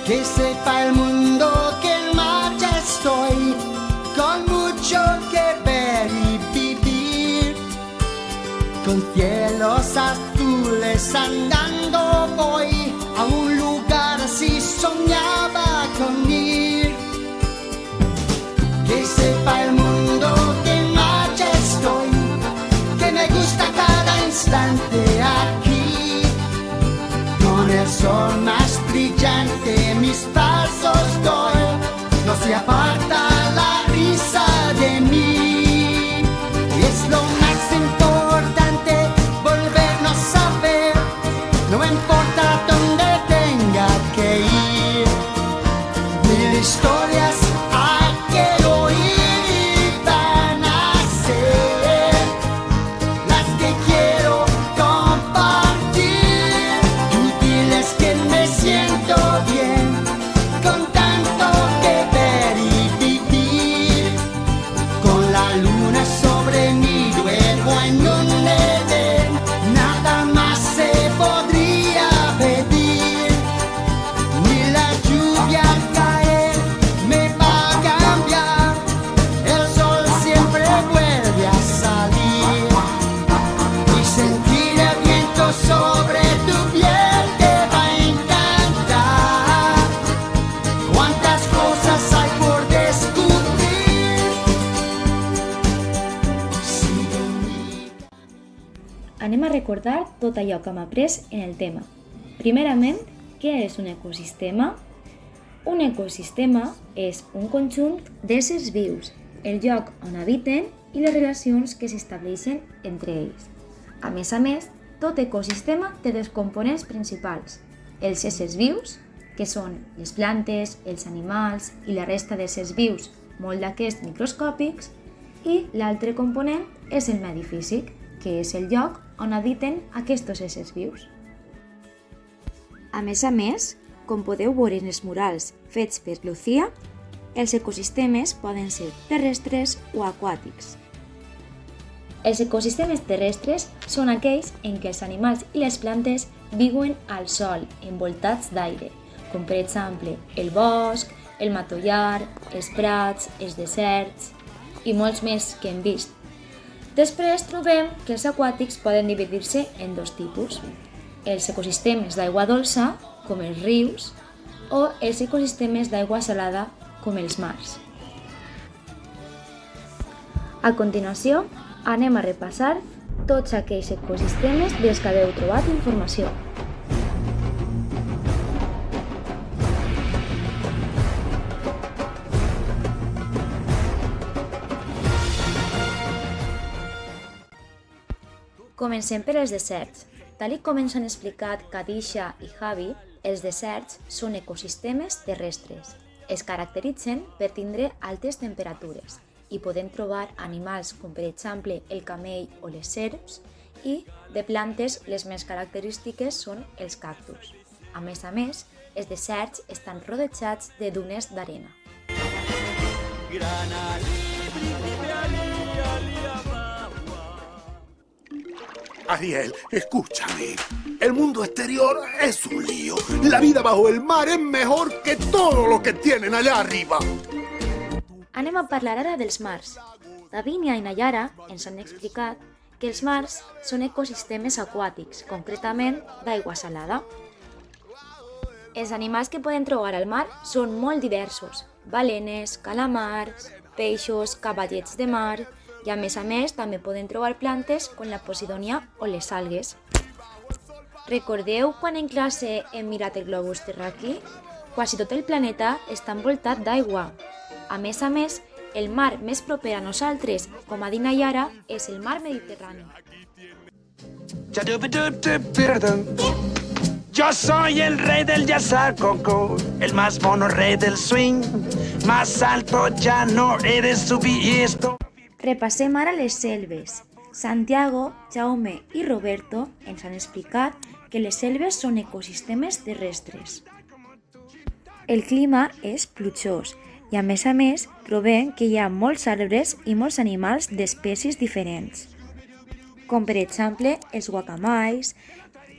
Que sepa el mundo que en marcha estoy, con mucho que ver y vivir, con cielos azules andando voy, a un lugar así soñaba con ir. Que sepa el mundo que en marcha estoy, que me gusta cada instante aquí, con el sol más brillante mis pasos doy, no se aparta la risa de mí. Es lo más importante volvernos a ver, no importa dónde tenga que ir. Mil historias hay que oír y van a ser las que quiero compartir. Tú diles que me siento bien con tanto que ver y vivir, con la luna sobre mi duelo en un Edén, nada más se podría pedir. Ni la lluvia al caer me va a cambiar, el sol siempre vuelve a salir, y sentir el viento sobre tu piel te va a encantar. Cuántas cosas hay por descubrir. Sigue mi Anem a recordar tot allò que hem après en el tema. Primerament, què és un ecosistema? Un ecosistema és un conjunt d'éssers vius, el lloc on habiten i les relacions que s'estableixen entre ells. A més, tot ecosistema té dos components principals: els éssers vius, que són les plantes, els animals i la resta d'éssers vius, molt d'aquests microscòpics, i l'altre component és el medi físic, que és el lloc on habiten aquests éssers vius. A més, com podeu veure en els murals fets per Lucía, els ecosistemes poden ser terrestres o aquàtics. Els ecosistemes terrestres són aquells en què els animals i les plantes viuen al sol, envoltats d'aire, com per exemple el bosc, el matollar, els prats, els deserts i molts més que hem vist. Després trobem que els aquàtics poden dividir-se en dos tipus: els ecosistemes d'aigua dolça, com els rius, o els ecosistemes d'aigua salada, com els mars. A continuació, anem a repassar tots aquells ecosistemes dels que haveu trobat informació. Comencem per els deserts. Tal com ens han explicat Khadija i Javi, els deserts són ecosistemes terrestres. Es caracteritzen per tindre altes temperatures i podem trobar animals com per exemple el camell o les serps, i de plantes les més característiques són els cactus. A més, els deserts estan rodejats de dunes d'arena. Ariel, escúchame. El mundo exterior es un lío. La vida bajo el mar es mejor que todo lo que tienen allá arriba. Anem a parlar ara dels mars. Davinia i Nayara ens han explicat que els mars són ecosistemes aquàtics, concretament d'aigua salada. Els animals que podem trobar al mar són molt diversos: balenes, calamars, peixos, cavallets de mar, i a més també podem trobar plantes com la posidonia o les algues. Recordeu quan en classe hem mirat el globus terraqüi? Quasi tot el planeta està envoltat d'aigua. A més, el mar més proper a nosaltres, com ha dit Nayara, és el mar Mediterrani. Yo soy el rey del yazacoco, el más mono rey del swing, más alto ya no eres subir esto. Repassem ara les selves. Santiago, Jaume i Roberto ens han explicat que les selves són ecosistemes terrestres. El clima és plujós i a més trobem que hi ha molts arbres i molts animals d'espècies diferents, com per exemple els guacamayls,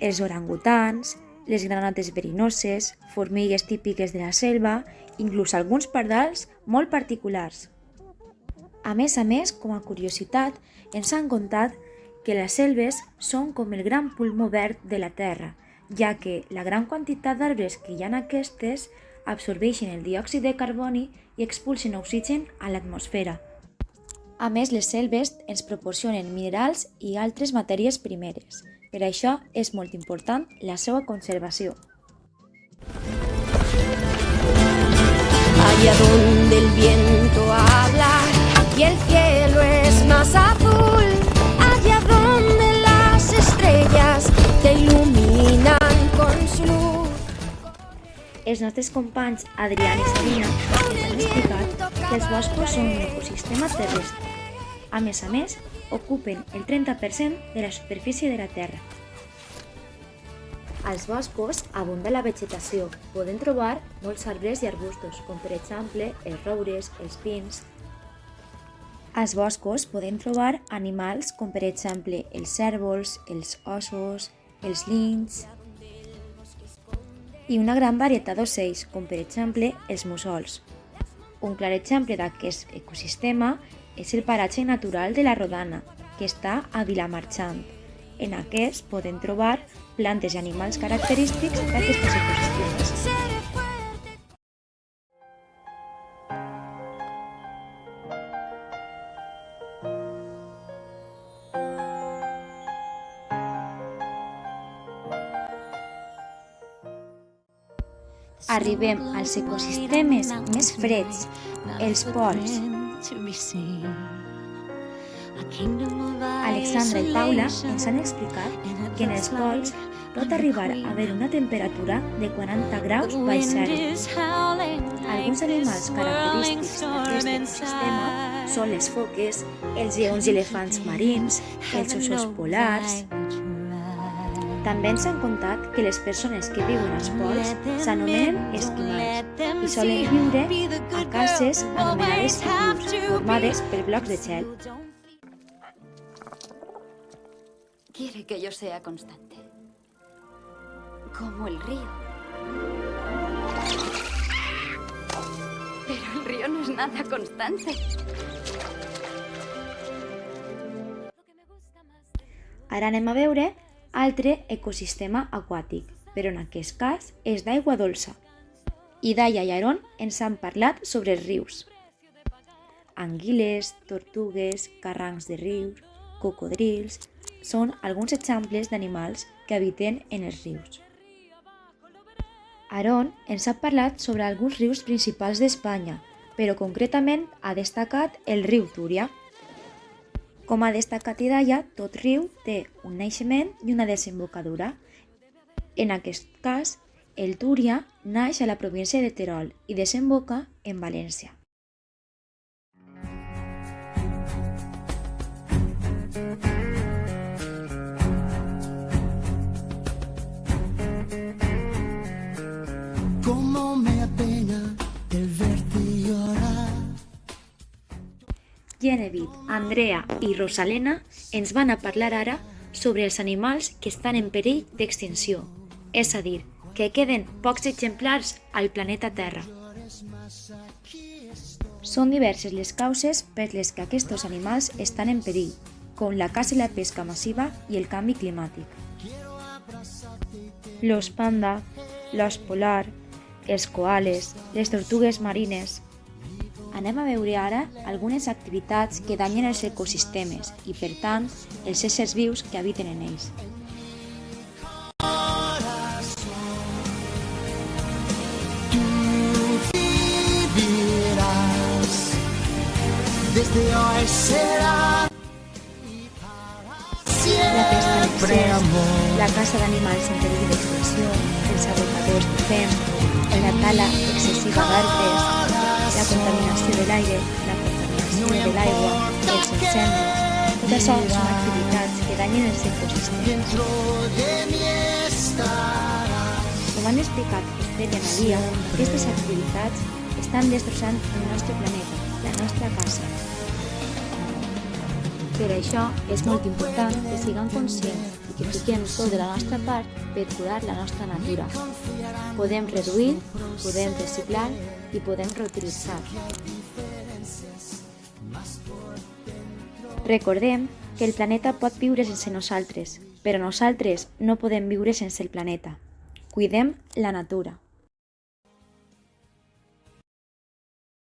els orangutans, les granotes verinoses, formigues típiques de la selva, inclús alguns pardals molt particulars. A més, com a curiositat, ens han contat que les selves són com el gran pulmó verd de la Terra, ja que la gran quantitat d'arbres que hi ha en aquestes absorbeixen el diòxid de carboni i expulsen oxigen a l'atmosfera. A més, les selves ens proporcionen minerals i altres matèries primeres. Per això és molt important la seva conservació. Allá donde el viento habla y el cielo es más azul, allá donde las estrellas te iluminan con su luz. Els nostres companys Adrián i Sabina ens han explicat que els boscos són un ecosistema terrestre. A més, ocupen el 30% de la superfície de la Terra. Als boscos abunda la vegetació. Podem trobar molts arbres i arbustos, com per exemple els roures, els pins. Als boscos podem trobar animals com per exemple els cérvols, els óssos, els linxs i una gran varietat d'ocells, com per exemple els mussols. Un clar exemple d'aquest ecosistema és el paratge natural de la Rodana, que està a Vilamarxant. En aquest podem trobar plantes i animals característics d'aquests ecosistemes. Arribem als ecosistemes més freds, els pols. Alexandra i Paula ens han explicat que en els pols pot arribar a haver una temperatura de 40 graus baix zero. Alguns animals característics d'aquest ecosistema són les foques, els lleons i elefants marins, els ossos polars. També ens han contat que les persones que viuen als pols s'anomenen esquimals i solen viure a cases anomenades iglús, formades per blocs de gel. Quiere que yo sea constante, como el río. Pero el río no es nada constante. Ara anem a veure altre ecosistema aquàtic, però en aquest cas és d'aigua dolça. Idaia i Aarón ens han parlat sobre els rius. Anguiles, tortugues, carrancs de rius, cocodrils són alguns exemples d'animals que habiten en els rius. Aarón ens ha parlat sobre alguns rius principals d'Espanya, però concretament ha destacat el riu Túria. Com ha destacat Idaia, tot riu té un naixement i una desembocadura. En aquest cas, el Túria naix a la província de Terol i desemboca en València. Como me apena el verte llorar. Genevieve, Andrea i Rosalena ens van a parlar ara sobre els animals que estan en perill d'extinció, és a dir, que queden pocs exemplars al planeta Terra. Són diverses les causes per les que aquests animals estan en perill, com la caça i la pesca massiva i el canvi climàtic. L'os panda, l'os polar, els koales, les tortugues marines. Anem a veure ara algunes activitats que danyen els ecosistemes i, per tant, els éssers vius que habiten en ells. Desde hoy será La pesca siempre d'excés, amor. la caça d'animals en perill d'extinció, els abocadors de fem, la tala excessiva d'arbres, la contaminació de l'aire, la contaminació de l'aigua, els incendis. Tot això són activitats que danyen els ecosistemes. Dentro de mí estarás. Com han explicat Esther i Analia, aquestes activitats estan destrossant el nostre planeta, la nostra casa. Per això és molt important que siguem conscients i i fiquem tot de la nostra part per curar la nostra natura. Podem reduir, podem reciclar i podem reutilitzar. Recordem que el planeta pot viure sense nosaltres, però nosaltres no podem viure sense el planeta. Cuidem la natura.